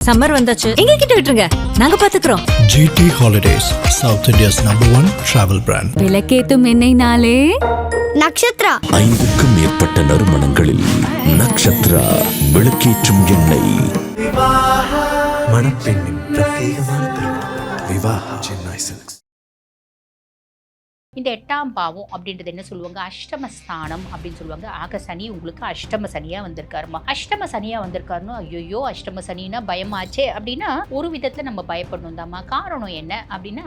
Summer வந்தாச்சு, எங்க கிட்ட விட்டுருங்க, நாங்க பாத்துக்கிறோம். GT Holidays, South India's #1 travel brand. விளக்கேத்தும் எண்ணெய்னாலே Nakshatra. 5க்கும் மேற்பட்ட நறுமணங்களில் நக்ஷத்ரா விளக்கேற்றும் எண்ணெய். மணப்பெண்ணின் பிரத்யேகமான திருமணம் விவாஹா சென்னை சில்க்ஸ். இந்த 8ஆம் பாவம் அப்படின்றது என்ன சொல்லுவாங்க, அஷ்டமஸ்தானம் அப்படின்னு சொல்லுவாங்க. ஆக சனி உங்களுக்கு அஷ்டம சனியா வந்திருக்காருமா. அஷ்டம சனியா வந்திருக்காருன்னு ஐயோ அஷ்டம சனின்னா பயமாச்சே அப்படின்னா ஒரு விதத்துல நம்ம பயப்படணும் தாம்மா. காரணம் என்ன அப்படின்னா,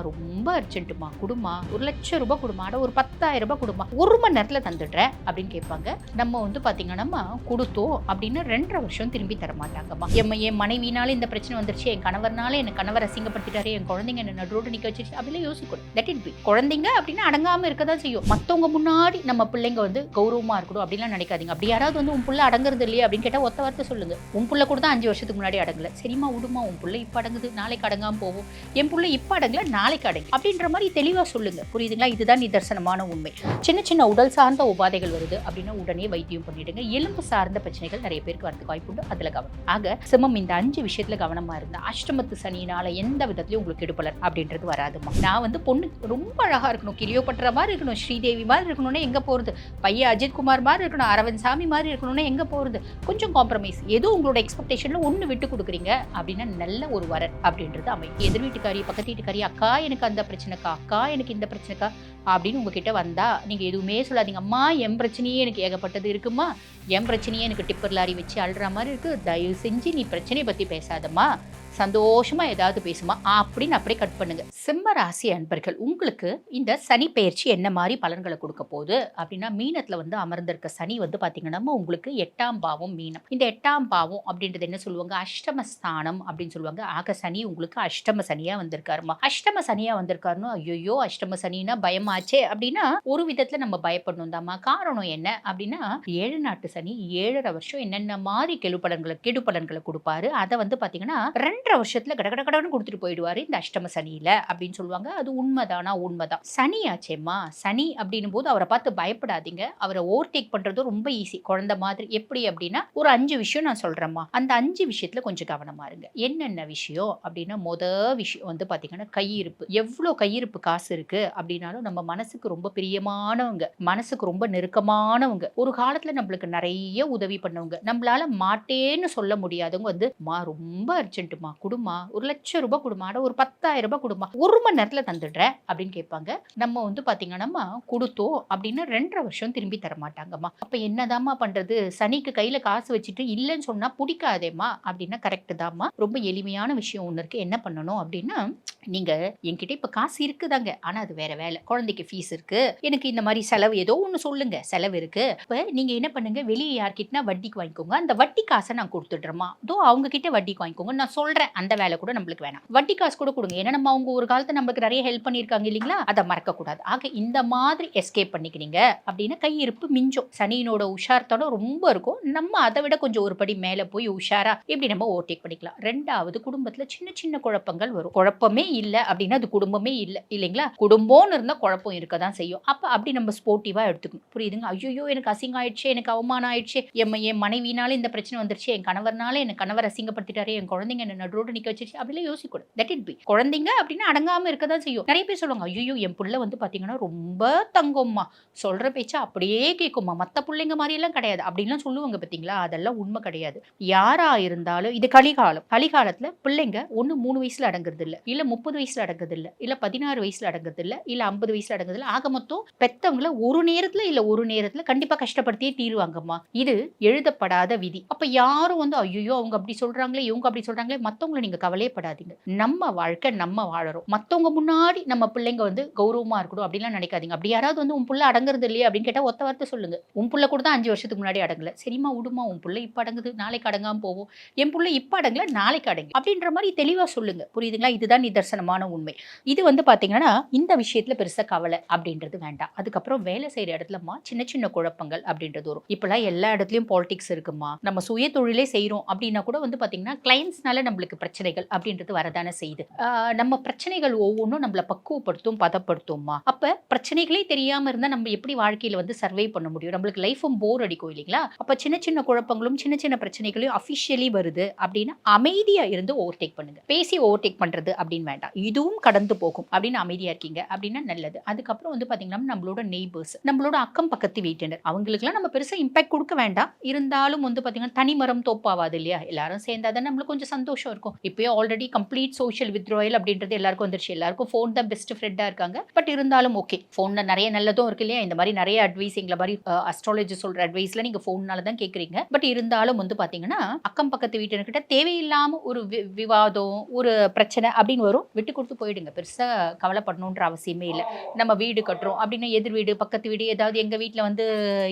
ரொம்ப அர்ஜென்ட்டுமா, கொடுமா, 1,00,000 ரூபாய் கொடுமா, ஒரு 10,000 ரூபாய் கொடுமா, 1 மணி நேரத்துல தந்துடுறேன் அப்படின்னு கேட்பாங்க. நம்ம பாத்தீங்கன்னா கொடுத்தோம் அப்படின்னா 2.5 வருஷம் திரும்பி தர மாட்டாங்கம்மா. என் மனைவினால இந்த பிரச்சனை வந்துருச்சு, என் கணவர்னால என் கணவர் அசிங்கப்படுத்திட்டாரு, என் குழந்தைங்க என்ன நடுரோடு நிக்க வச்சிருச்சு அப்படிலாம் யோசிக்கணும். Let it be. குழந்தைங்க அப்படின்னு அடங்காம இருக்கதான் செய்யும். மத்தவங்க முன்னாடி நம்ம பிள்ளைங்க கௌரவமா இருக்கணும் அப்படிலாம் நினைக்காதீங்க. அப்படி யாராவது உன் புள்ள அடங்குறது இல்லையா அப்படின்னு கேட்டா ஒத்த வார்த்தை சொல்லுங்க. உன் புள்ள கூட தான் 5 வருஷத்துக்கு முன்னாடி அடங்கல, சரிமா விடுமா, உன் புள்ள இப்ப அடங்குது, நாளைக்கு அடங்காம போகும், என் புள்ள இப்ப அடங்கல நாளைக்கு அடங்கு அப்படின்ற மாதிரி தெளிவா சொல்லுங்க. புரியுதுங்களா? இதுதான் நிதர்சனமான உண்மை. சின்ன சின்ன உடல் சார்ந்த உபாதைகள் வருது அப்படின்னா உடனே வைத்தியம் பண்ணிடுங்க. எலும்பு சார்ந்த பிரச்சனைகள் நிறைய பேருக்கு வரதுக்கு வாய்ப்பு உண்டு, அதுல கவனம். ஆக சிம்மம் இந்த 5 விஷயத்துல கவனமா இருந்தா அஷ்டமத்து சனியினால எந்த விதத்திலயும் உங்களுக்கு கெடுபலர் அப்படின்றது வராதுமா. நான் பொண்ணு ரொம்ப அழகா இருக்கணும், கிளியோபட்ரா மாதிரி இருக்கணும், ஸ்ரீதேவி மாதிரி இருக்கணும்னு எங்க போறது, பையன் அஜித்குமார் மாதிரி இருக்கணும், அரவிந்த் சாமி மாதிரி இருக்கணும்னு எங்க போறது, கொஞ்சம் காம்ப்ரமைஸ், ஏதோ உங்களோட எக்ஸ்பெக்டேஷன்ல ஒண்ணு விட்டு கொடுக்குறீங்க அப்படின்னா நல்ல ஒரு வரன் அப்படின்றது அமை. எதிர் வீட்டுக்காரி, பக்கத்து வீட்டுக்காரி, அக்கா எனக்கு அந்த பிரச்சனைக்கா, அக்கா எனக்கு இந்த பிரச்சனைக்கா அப்படின்னு உங்ககிட்ட வந்தா நீங்க எதுவுமே சொல்லாதீங்க. அம்மா என் பிரச்சனையே எனக்கு ஏகப்பட்டது இருக்குமா, என் பிரச்சனையே எனக்கு டிப்பர் லாரி வச்சு அழுற மாதிரி இருக்கு, தயவு செஞ்சு நீ பிரச்சனையை பத்தி பேசாதம்மா, சந்தோஷமா ஏதாவது பேசுமா அப்படின்னு அப்படியே கட் பண்ணுங்க. சிம்ம ராசி அன்பர்கள், உங்களுக்கு இந்த சனி பெயர்ச்சி என்ன மாதிரி பலன்களை கொடுக்க போகுது அப்படின்னா, மீனத்துல அமர்ந்திருக்க சனி பாத்தீங்கன்னா உங்களுக்கு 8ஆம் பாவம் மீனம். இந்த 8ஆம் பாவம் அப்படின்றது என்ன சொல்லுவாங்க, அஷ்டமஸ்தானம் அப்படின்னு சொல்லுவாங்க. ஆக சனி உங்களுக்கு அஷ்டம சனியா வந்திருக்காருமா. அஷ்டம சனியா வந்திருக்காருன்னு ஐயோ அஷ்டம சனின்னா பயமாச்சே அப்படின்னா ஒரு விதத்துல நம்ம பயப்படணும் தாம்மா. காரணம் என்ன அப்படின்னா, 7 நாட்டு சனி 7.5 வருஷம் என்னென்ன மாதிரி கெடு பலன்களை கொடுப்பாரு. அதை பாத்தீங்கன்னா 2.5 வருஷத்துல கடகடன்னு கொடுத்துட்டு போயிடுவாரு இந்த அஷ்டம சனியில அப்படின்னு சொல்லுவாங்க. அது உண்மைதானா? உண்மைதான். சனி ஆச்சேம்மா. சனி அப்படின்னும் போது அவரை பார்த்து பயப்படாதீங்க. அவரை ஓவர்டேக் பண்றது ரொம்ப ஈஸி, குழந்தை மாதிரி. எப்படி அப்படின்னா ஒரு 5 விஷயம் நான் சொல்றேம்மா, அந்த 5 விஷயத்துல கொஞ்சம் கவனமா இருங்க. என்னென்ன விஷயம் அப்படின்னா, விஷயம் பாத்தீங்கன்னா கையிருப்பு. எவ்வளவு கையிருப்பு காசு இருக்கு அப்படின்னாலும் நம்ம மனசுக்கு ரொம்ப பிரியமானவங்க, மனசுக்கு ரொம்ப நெருக்கமானவங்க, ஒரு காலத்துல நம்மளுக்கு நிறைய உதவி பண்ணவங்க, நம்மளால மாட்டேன்னு சொல்ல முடியாதவங்க ரொம்ப அர்ஜென்ட்டுமா, கொடுமா, 1,00,000 ரூபாய் கொடுமா, ஒரு 10,000 ரூபாய் கொடுமா, 1 மணி நேரத்துல தந்துடுறேன் அப்படின்னு கேட்பாங்க. நம்ம பாத்தீங்கன்னா கொடுத்தோம் அப்படின்னா 2.5 வருஷம் திரும்பி தர மாட்டாங்கம்மா. அப்ப என்னதாம்மா பண்றது? சனிக்கு கையில காசு வச்சுட்டு இல்லைன்னு சொன்னா பிடிக்காதேம்மா அப்படின்னா கரெக்ட் தாம்மா. ரொம்ப எளிமையான விஷயம் ஒண்ணு இருக்கு. என்ன பண்ணணும் அப்படின்னா, நீங்க என்கிட்ட இப்ப காசு இருக்குதாங்க, ஆனா அது வேற வேலை, குழந்தைக்கு ஃபீஸ் இருக்கு, எனக்கு இந்த மாதிரி செலவு ஏதோ ஒண்ணு சொல்லுங்க, செலவு இருக்கு. இப்ப நீங்க என்ன பண்ணுங்க, வெளியே யார்கிட்டனா வட்டிக்கு வாங்கிக்கோங்க, அந்த வட்டி காசை நான் கொடுத்துடுறேம்மா, அதோ அவங்க கிட்ட வட்டிக்கு வாங்கிக்கோங்க, நான் சொல்றேன், அந்த வேலை கூட நம்மளுக்கு வேணாம், வட்டி காசு கூட கொடுங்க. ஏன்னா நம்ம அவங்க ஒரு காலத்துல நம்மளுக்கு நிறைய ஹெல்ப் பண்ணிருக்காங்க இல்லைங்களா, அதை மறக்க கூடாது. ஆக இந்த மாதிரி எஸ்கேப் பண்ணிக்கிறீங்க அப்படின்னா கையிருப்பு மிஞ்சும். சனியினோட உஷாரத்தோட ரொம்ப இருக்கும். நம்ம அதை விட கொஞ்சம் ஒரு படி மேல போய் உஷாரா இப்படி நம்ம ஓவர்டேக் பண்ணிக்கலாம். 2வது, குடும்பத்துல சின்ன சின்ன குழப்பங்கள் வரும். குழப்பமே இல்ல அப்படின்னா அது குடும்பமே இல்ல இல்லைங்களா. குடும்பம்னு இருந்தா குழப்பம் இருக்கதான் செய்யும். அப்ப அப்படி நம்ம ஸ்போர்ட்டிவா எடுத்துக்கணும். புரியுதுங்க? ஐயோ எனக்கு அசிங்கம் ஆயிடுச்சு, எனக்கு அவமானம் ஆயிடுச்சு, என் மனைவினால இந்த பிரச்சனை வந்துருச்சு, என் கணவர்னால என் கணவர் அசிங்கப்படுத்திட்டாரு, என் குழந்தைங்க என்ன நடுரோடு நிக்க வச்சிருச்சு அப்படிலாம் யோசிக்கூடாது. Let it be. குழந்தைங்க அப்படின்னு அடங்காம இருக்கதான் செய்யும். நிறைய பேர் சொல்லுவாங்க, ஐயோ என் புள்ள பாத்தீங்கன்னா ரொம்ப தங்கம்மா, சொல்ற பேச்சா அப்படியே கேட்குமா, மத்த பிள்ளைங்க மாதிரி எல்லாம் கிடையாது அப்படின்லாம் சொல்லுவாங்க. பாத்தீங்களா, அதெல்லாம் உண்மை கிடையாது. யாரா இருந்தாலும் இது கலிகாலம். கலிகாலத்துல பிள்ளைங்க 3 வயசுல அடங்குறது இல்ல 30 வயசுல அடங்குறது இல்ல 16 வயசுல அடங்குறது இல்ல 50 வயசுல அடங்குறது இல்ல. ஆக மொத்தம் பெத்தவங்களை ஒரு நேரத்துல கண்டிப்பா கஷ்டப்படுத்தியே தீருவாங்கம்மா. இது எழுதப்படாத விதி. அப்ப யாரும் ஐயோ அவங்க அப்படி சொல்றாங்களே, இவங்க அப்படி சொல்றாங்களே, மத்தவங்களை நீங்க கவலையப்படாதீங்க. நம்ம வாழ்க்கை நம்ம வாழறோம். மத்தவங்க முன்னாடி நம்ம பிள்ளைங்க கௌரவமா இருக்கணும் அப்படிலாம் நினைக்காதீங்க. அப்படி யாராவது உன் புள்ள அடங்குறது இல்லையா அப்படின்னு கேட்டா ஒத்த வார்த்தை சொல்லுங்க. உன் புள்ள கூட தான் 5 வருஷத்துக்கு முன்னாடி அடங்கல, சரிமா விடுமா, உன் புள்ள இப்ப அடங்குது, நாளைக்கு அடங்காம போகும், என் புள்ள இப்ப அடங்கல நாளைக்கு அடங்கு அப்படின்ற மாதிரி தெளிவா சொல்லுங்க. புரியுதுங்களா? இதுதான் நிதர்சனம். நிதர்சனமான உண்மை. இது வந்து பார்த்தீங்கன்னா இந்த விஷயத்துல பெருசா கவலை அப்படின்றது வேண்டாம். அதுக்கப்புறம் வேலை செய்யற இடத்துலமா சின்ன சின்ன குழப்பங்கள் அப்படின்றது வரும். இப்பெல்லாம் எல்லா இடத்துலயும் பாலிடிக்ஸ் இருக்குமா, நம்ம சுய தொழிலே செய்யறோம் அப்படின்னா கூட வந்து பார்த்தீங்கன்னா கிளைண்ட்ஸ்னால நம்மளுக்கு பிரச்சனைகள் அப்படின்றது வரதானே செய்யுது. நம்ம பிரச்சனைகள் ஒவ்வொன்றும் நம்மளை பக்குவப்படுத்தும், பதப்படுத்தும்மா. அப்ப பிரச்சனைகளே தெரியாம இருந்தா நம்ம எப்படி வாழ்க்கையில வந்து சர்வை பண்ண முடியும்? நம்மளுக்கு லைஃபும் போர் அடிக்கும் இல்லைங்களா? அப்ப சின்ன சின்ன குழப்பங்களும் சின்ன சின்ன பிரச்சனைகளையும் அஃபிஷியலி வருது அப்படின்னா அமைதியா இருந்து ஓவர்டேக் பண்ணுங்க. பேசி ஓவர்டேக் பண்றது அப்படின்னு வேண்டாம். இதுவும் கடந்து போகும் அப்படின்னு அமைதியா இருக்கீங்க அப்படின்னா நல்லது. அதுக்கப்புறம் வந்து பாத்தீங்கன்னா நம்மளோட நெய்பர்ஸ், நம்மளோட அக்கம் பக்கத்து வீட்டினர், அவங்களுக்குலாம் நம்ம பெருசா இம்பாக்ட் கொடுக்க வேண்டாம். இருந்தாலும் வந்து பாத்தீங்கன்னா தனிமரம் தோப்பாவாது இல்லையா? எல்லாரும் சேர்ந்தாதான் நம்மளுக்கு கொஞ்சம் சந்தோஷம் இருக்கும். இப்பயே ஆல்ரெடி கம்ப்ளீட் சோஷியல் வித்ட்ராயல் அப்படின்றது எல்லாருக்கும் வந்துருச்சு. எல்லாருக்கும் ஃபோன் தான் பெஸ்ட் ஃப்ரெண்டா இருக்காங்க. பட் இருந்தாலும் ஓகே, ஃபோன்ல நிறைய நல்லதும் இருக்கு இல்லையா? இந்த மாதிரி நிறைய அட்வைஸ், எங்களை மாதிரி அஸ்ட்ராலஜி சொல்ற அட்வைஸ்ல நீங்க ஃபோன்னால தான் கேக்குறீங்க. பட் இருந்தாலும் வந்து பாத்தீங்கன்னா அக்கம் பக்கத்து வீட்டினர்கிட்ட தேவையில்லாம ஒரு விவாதம், ஒரு பிரச்சனை அப்படின்னு வரும். விட்டு கொடுத்து போயிடுங்க. பெருசா கவலைப்படணுன்ற அவசியமே இல்லை. நம்ம வீடு கட்டுறோம் அப்படின்னா எதிர் வீடு பக்கத்து வீடு ஏதாவது எங்க வீட்டுல வந்து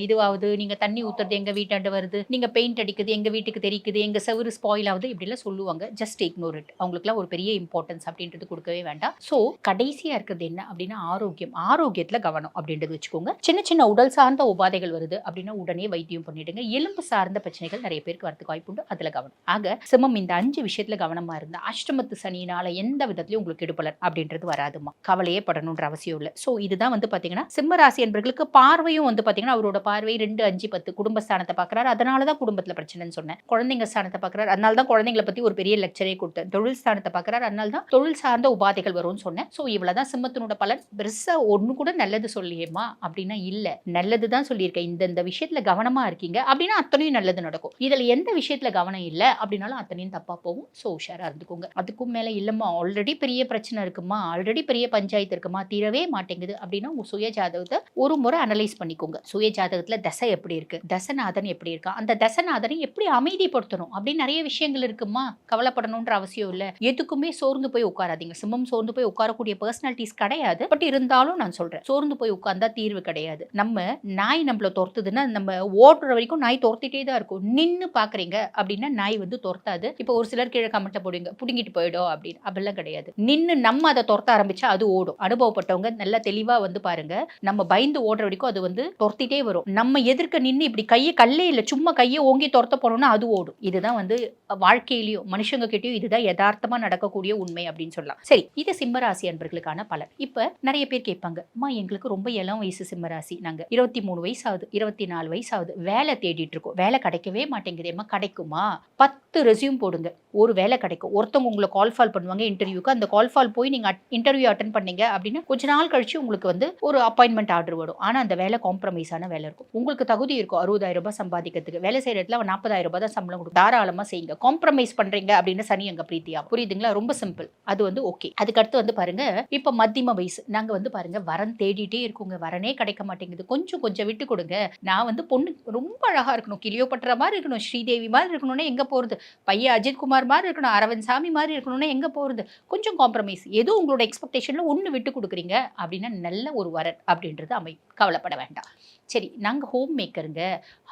இதுவாகுது, நீங்க தண்ணி ஊத்துறது எங்க வீட்டாண்டு வருது, நீங்க பெயிண்ட் அடிக்குது எங்க வீட்டுக்கு தெரிக்குது, எங்க செவரு ஸ்பாயில் ஆகுது, இப்படி எல்லாம் சொல்லுவாங்க. Just ignore it. அவங்களுக்குலாம் ஒரு பெரிய இம்பார்ட்டன்ஸ் அப்படின்றது கொடுக்கவே வேண்டாம். ஸோ கடைசியா இருக்கிறது என்ன அப்படின்னா ஆரோக்கியம். ஆரோக்கியத்துல கவனம் அப்படின்றது வச்சுக்கோங்க. சின்ன சின்ன உடல் சார்ந்த உபாதைகள் வருது அப்படின்னா உடனே வைத்தியம் பண்ணிடுங்க. எலும்பு சார்ந்த பிரச்சனைகள் நிறைய பேருக்கு வரதுக்கு வாய்ப்புண்டு, அதுல கவனம். ஆக சிம்மம் இந்த 5 விஷயத்துல கவனமா இருந்தா அஷ்டமத்து சனியினால எந்த விதத்திலயும் உங்களுக்கு கெடுபலன் அப்படின்றது வராதுமா. கவலையே படணுன்ற அவசியம் இல்லை. ஸோ இதுதான் வந்து பாத்தீங்கன்னா சிம்ம ராசி என்பவர்களுக்கு பார்வையும் வந்து பாத்தீங்கன்னா அவரோட பார்வை 2, 5, 10 குடும்பஸ்தானத்தை பாக்குறாரு. அதனாலதான் குடும்பத்துல பிரச்சனைன்னு சொன்னேன். குழந்தைங்க ஸ்தானத்தை பாக்குறாரு, அதனாலதான் குழந்தைங்களை பத்தி ஒரு பெரிய லெக்சரே கொடுத்தேன். தொழில் ஸ்தானத்தை பாக்குறாரு, அதனாலதான் தொழில் சார்ந்த உபாதைகள் வரும்னு சொன்னேன். ஸோ இவ்வளவுதான் சிம்மத்தினோட பலன். பெருசா ஒண்ணு கூட நல்லது சொல்லியேமா அப்படின்னா இல்ல, நல்லதுதான் சொல்லியிருக்கேன். இந்த விஷயத்துல கவனமா இருக்கீங்க அப்படின்னா அத்தனையும் நல்லது நடக்கும். இதுல எந்த விஷயத்துல கவனம் இல்ல அப்படின்னாலும் அத்தனையும் தப்பா போகும். ஸோ உஷாரா இருந்துக்கோங்க. அதுக்கும் மேல இல்லம்மா ஆல்ரெடி பெரிய பிரச்சனை இருக்குமா, ஆல்ரெடி பெரிய பஞ்சாயத்து இருக்குமா, தீரவே மாட்டேங்குது அப்படின்னா உங்க சுய ஜாதகத்தை ஒரு முறை அனலைஸ் பண்ணிக்கோங்க. சுய ஜாதகத்துல தசை எப்படி இருக்கு, தசநாதன் எப்படி இருக்கா, அந்த தசநாதனை எப்படி அமைதிப்படுத்தணும் அப்படின்னு நிறைய விஷயங்கள் இருக்குமா. கவலைப்படணும்ன்ற அவசியம் இல்ல. எதுக்குமே சோர்ந்து போய் உட்காராதீங்க. சிம்மம் சோர்ந்து போய் உட்காரக்கூடிய பர்சனாலிட்டிஸ் கிடையாது. பட் இருந்தாலும் நான் சொல்றேன், சோர்ந்து போய் உட்கார்ந்தா தீர்வு கிடையாது. நம்ம நாய் நம்மள துரத்துதுன்னா நம்ம ஓடுற வரைக்கும் நாய் துரத்திட்டே தான் இருக்கும். நின்னு பாக்குறீங்க அப்படின்னா நாய் வந்து துரத்தாது. இப்போ ஒரு சிலர் கீழே கமெண்ட்ல போடுவீங்க புடுங்கிட்டு போயிடும் அப்படின்னு. அப்படிலாம் கிடையாது. நின்னு நம்ம அதை துரத்த ஆரம்பிச்சா அது ஓடும். அனுபவப்பட்டவங்க நல்லா தெளிவா வந்து பாருங்க, நம்ம பயந்து ஓடுற வரைக்கும் அது வந்து துரத்திட்டே வரும். நம்ம எதிர்க்க நின்று இப்படி கையை கல்லே இல்லை சும்மா கையை ஓங்கி துரத்த போனோம்னா அது ஓடும். இதுதான் வந்து வாழ்க்கையிலயும் மனுஷங்க கிட்டயும் இதுதான் யதார்த்தமா நடக்கக்கூடிய உண்மை அப்படின்னு சொல்லலாம். சரி, இது சிம்மராசி அன்பர்களுக்கான பலன். இப்ப நிறைய பேர் கேட்பாங்க, அம்மா எங்களுக்கு ரொம்ப இளம் வயசு சிம்மராசி, நாங்க 23 வயசு ஆகுது, 24 வயசு ஆகுது, வேலை தேடிட்டு இருக்கோம், வேலை கிடைக்கவே மாட்டேங்குதேம்மா, கிடைக்குமா? 10 ரெஸ்யூம் போடுங்க, ஒரு வேலை கிடைக்கும். ஒருத்தவங்க உங்களை கால் ஃபால் பண்ணுவாங்க இன்டர்வியூக்கு. அந்த கால் ஃபால் போய் நீங்க இன்டர்வியூ அட்டென்ட் பண்ணீங்க அப்படின்னா கொஞ்ச நாள் கழிச்சு உங்களுக்கு வந்து ஒரு அப்பாயின்மெண்ட் ஆர்டர் வரும். ஆனா அந்த வேலை காம்ப்ரமைஸான வேலை இருக்கும். உங்களுக்கு தகுதி இருக்கும் 60,000 ரூபாய் சம்பாதிக்கிறதுக்கு. வேலை செய்யற இடத்துல 40,000 ரூபாய் தான் சம்பளம் கொடுக்கும். தாராளமா செய்யுங்க. காம்ப்ரமைஸ் பண்றீங்க அப்படின்னு சனி அங்க பிரீத்தியா, புரியுதுங்களா? ரொம்ப சிம்பிள். அது வந்து ஓகே. அதுக்கடுத்து வந்து பாருங்க, இப்ப மத்தியம வயசு நாங்க வந்து பாருங்க வரன் தேடிட்டே இருக்கோங்க, வரனே கிடைக்க மாட்டேங்குது, கொஞ்சம் விட்டு கொடுங்க. நான் வந்து பொண்ணு ரொம்ப அழகா இருக்கணும், கிளியோபட்ரா மாதிரி இருக்கணும், ஸ்ரீதேவி மாதிரி இருக்கணும்னா எங்க போறது, பையன் அஜித் குமார் மாதிரி இருக்கணும், அரவிந்த் சாமி மாதிரி இருக்கணும்னா எங்க போறது, கொஞ்சம் காம்ப்ரமைஸ். ஏதோ உங்களோட எக்ஸ்பெக்டேஷன்ல ஒண்ணு விட்டு கொடுக்குறீங்க அப்படின்னா நல்ல ஒரு வரன் அப்படின்றது கவலைப்பட வேண்டாம். சரி, நாங்க ஹோம் மேக்கருங்க,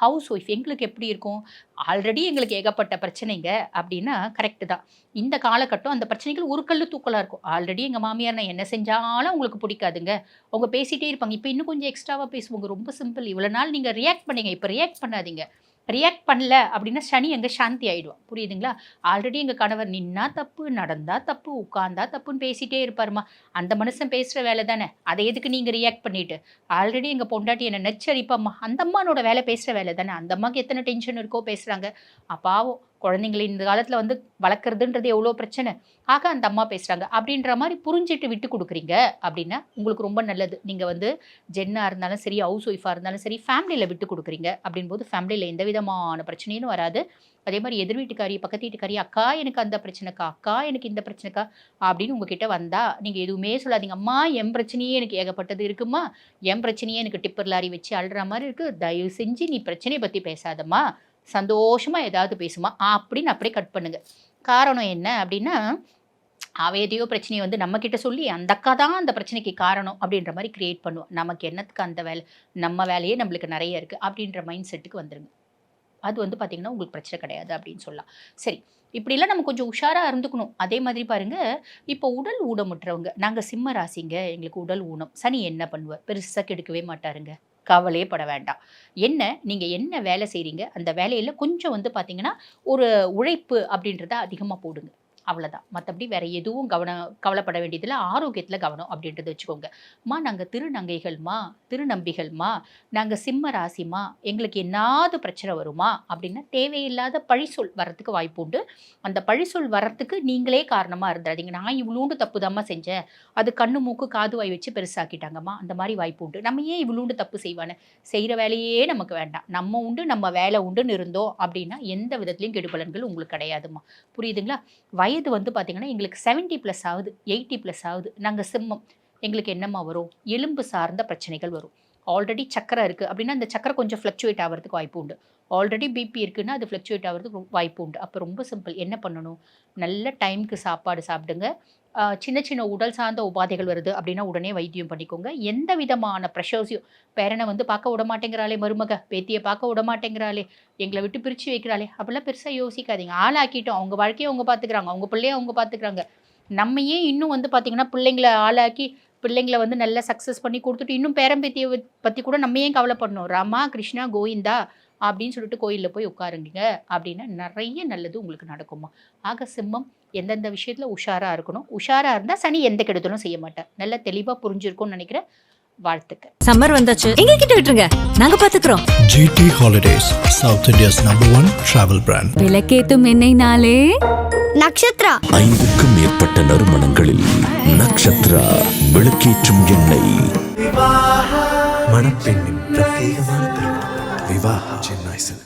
ஹவுஸ் ஒய்ஃப், எங்களுக்கு எப்படி இருக்கும்? ஆல்ரெடி எங்களுக்கு ஏகப்பட்ட பிரச்சனைங்க அப்படின்னா கரெக்ட் தான். இந்த காலகட்டம் அந்த பிரச்சனைகள் ஒரு கல்லு தூக்கலா இருக்கும். ஆல்ரெடி எங்க மாமியார் நான் என்ன செஞ்சாலும் உங்களுக்கு பிடிக்காதுங்க, அவங்க பேசிட்டே இருப்பாங்க, இப்போ இன்னும் கொஞ்சம் எக்ஸ்ட்ராவா பேசுவாங்க. ரொம்ப சிம்பிள். இவ்வளவு நாள் நீங்க ரியாக்ட் பண்ணீங்க, இப்போ ரியாக்ட் பண்ணாதீங்க. ரியாக்ட் பண்ணல அப்படின்னா சனி எங்க சாந்தி ஆயிடுவான். புரியுதுங்களா? ஆல்ரெடி எங்க கணவர் நின்னா தப்பு, நடந்தா தப்பு, உட்கார்ந்தா தப்புன்னு பேசிட்டே இருப்பாருமா. அந்த மனுஷன் பேசுற வேலை தானே, அதை எதுக்கு நீங்க ரியாக்ட் பண்ணிட்டு? ஆல்ரெடி எங்க பொண்டாட்டி என்ன நெச்சரிப்பாம்மா, அந்த அம்மானோட வேலை பேசுற வேலை தானே, அந்த அம்மாக்கு எத்தனை டென்ஷன் இருக்கோ பேசுறாங்க. அப்பாவும் குழந்தைங்களை இந்த காலத்துல வந்து வளர்க்குறதுன்றது எவ்வளோ பிரச்சனை, ஆக அந்த அம்மா பேசுறாங்க அப்படின்ற மாதிரி புரிஞ்சிட்டு விட்டு கொடுக்குறீங்க அப்படின்னா உங்களுக்கு ரொம்ப நல்லது. நீங்க வந்து ஜென்னா இருந்தாலும் சரி, ஹவுஸ் ஒய்ஃபா இருந்தாலும் சரி, ஃபேமிலியில விட்டு கொடுக்குறீங்க அப்படின் போது ஃபேமிலியில எந்த விதமான பிரச்சனையும் வராது. அதே மாதிரி எதிர் வீட்டுக்காரி பக்கத்து வீட்டுக்காரி அக்கா எனக்கு அந்த பிரச்சனைக்கா, அக்கா எனக்கு இந்த பிரச்சனைக்கா அப்படின்னு உங்ககிட்ட வந்தா நீங்க எதுவுமே சொல்லாதீங்க. அம்மா என் பிரச்சனையே எனக்கு ஏகப்பட்டது இருக்குமா, என் பிரச்சனையே எனக்கு டிப்பர் லாரி வச்சு அழுற மாதிரி இருக்கு, தயவு செஞ்சு நீ பிரச்சனையை பத்தி பேசாதம்மா, சந்தோஷமா ஏதாவது பேசுமா அப்படின்னு அப்படியே கட் பண்ணுங்க. காரணம் என்ன அப்படின்னா அவ எதையோ பிரச்சனையை வந்து நம்ம கிட்ட சொல்லி அந்த அக்கா தான் அந்த பிரச்சனைக்கு காரணம் அப்படின்ற மாதிரி கிரியேட் பண்ணுவோம். நமக்கு என்னத்துக்கு அந்த வேலை, நம்ம வேலையே நம்மளுக்கு நிறைய இருக்கு அப்படின்ற மைண்ட் செட்டுக்கு வந்துருங்க. அது வந்து பார்த்தீங்கன்னா உங்களுக்கு பிரச்சனை கிடையாது அப்படின்னு சொல்லலாம். சரி, இப்படிலாம் நம்ம கொஞ்சம் உஷாராக இருந்துக்கணும். அதே மாதிரி பாருங்க, இப்போ உடல் ஊனமுற்றவங்க, நாங்கள் சிம்ம ராசிங்க, எங்களுக்கு உடல் ஊனம், சனி என்ன பண்ணுவார்? பெருசாக கெடுக்கவே மாட்டாருங்க. கவலையே பட வேண்டாம். நீங்கள் என்ன வேலை செய்கிறீங்க, அந்த வேலையில் கொஞ்சம் வந்து பார்த்தீங்கன்னா ஒரு உழைப்பு அப்படின்றத அதிகமாக போடுங்க. அவ்வளோதான். மற்றபடி வேறு எதுவும் கவலைப்பட வேண்டியதில்லை. ஆரோக்கியத்தில் கவனம் அப்படின்றத வச்சுக்கோங்க. நாங்கள் திருநங்கைகள்மா, திருநம்பிகள்மா, நாங்கள் சிம்ம ராசிமா, எங்களுக்கு என்னாவது பிரச்சனை வருமா அப்படின்னா தேவையில்லாத பழிசொல் வரத்துக்கு வாய்ப்பு உண்டு. அந்த பழிசொல் வரத்துக்கு நீங்களே காரணமாக இருந்துடாதீங்க. நான் இவ்வளோண்டு தப்பு தாம்மா செஞ்சேன், அது கண்ணு மூக்கு காது வாய் வச்சு பெருசாக்கிட்டாங்கம்மா, அந்த மாதிரி வாய்ப்பு உண்டு. நம்ம ஏன் இவ்வளோண்டு தப்பு செய்வானே? செய்கிற வேலையே நமக்கு வேண்டாம், நம்ம உண்டு நம்ம வேலை உண்டுன்னு இருந்தோம் அப்படின்னா எந்த விதத்துலையும் கெடுபலன்கள் உங்களுக்கு கிடையாதுமா. புரியுதுங்களா? வயது வந்து பார்த்தீங்கன்னா எங்களுக்கு 70+ ஆகுது, 80+ ஆகுது. நாங்கள் சிம்மம், எங்களுக்கு என்னம்மா வரும்? எலும்பு சார்ந்த பிரச்சனைகள் வரும். ஆல்ரெடி சக்கரை இருக்குது அப்படின்னா அந்த சக்கரை கொஞ்சம் ஃப்ளக்சுவேட் ஆகிறதுக்கு வாய்ப்பு உண்டு. ஆல்ரெடி பிபி இருக்குன்னா அது ஃப்ளக்சுவேட் ஆகிறதுக்கு வாய்ப்பு உண்டு. அப்போ ரொம்ப சிம்பிள், என்ன பண்ணணும்? நல்ல டைமுக்கு சாப்பாடு சாப்பிடுங்க. சின்ன சின்ன உடல் சார்ந்த உபாதைகள் வருது அப்படின்னா உடனே வைத்தியம் பண்ணிக்கோங்க. எந்த விதமான ப்ரெஷர்ஸையும், பேரனை வந்து பார்க்க விட மாட்டேங்கிறாளே மருமக, பேத்தியை பார்க்க விட மாட்டேங்கிறாளே, எங்களை விட்டு பிரித்து வைக்கிறாளே, அப்படிலாம் பெருசாக யோசிக்காதீங்க. ஆளாக்கிட்டோம், அவங்க வாழ்க்கையை அவங்க பார்த்துக்கிறாங்க, அவங்க பிள்ளையை அவங்க பார்த்துக்கிறாங்க. நம்ம ஏன் இன்னும் வந்து பார்த்திங்கன்னா பிள்ளைங்களை ஆளாக்கி பிள்ளைங்களை வந்து நல்லா சக்ஸஸ் பண்ணி கொடுத்துட்டு இன்னும் பேரம்பேத்தியை பற்றி கூட நம்ம ஏன் கவலைப்படணும்? ராமா கிருஷ்ணா கோவிந்தா அப்படின்னு சொல்லிட்டு கோயிலில் போய் உட்காருங்க அப்படின்னா நிறைய நல்லது உங்களுக்கு நடக்குமா. ஆக சிம்மம் எந்தெந்த விஷயத்தில் உஷாராக இருக்கணும். உஷாராக இருந்தால் சனி எந்த கெடுதலும் செய்ய மாட்டார். நல்லா தெளிவாக புரிஞ்சிருக்கும்னு நினைக்கிறேன். வாழ்த்துக்கள். சம்மர் வந்தாச்சு, எங்க கிட்ட விட்டுருங்க, நாங்க பாத்துக்கிறோம். GT Holidays, South India's #1 travel brand. விளக்கேத்தும் எண்ணெய்னாலே Nakshatra. 5க்கும் மேற்பட்ட நறுமணங்களில் நக்ஷத்ரா விளக்கேற்றும் எண்ணெய். மணப்பெண்ணின் பிரத்யேகமான திருமணம் விவாஹா சென்னை சில்க்ஸ்.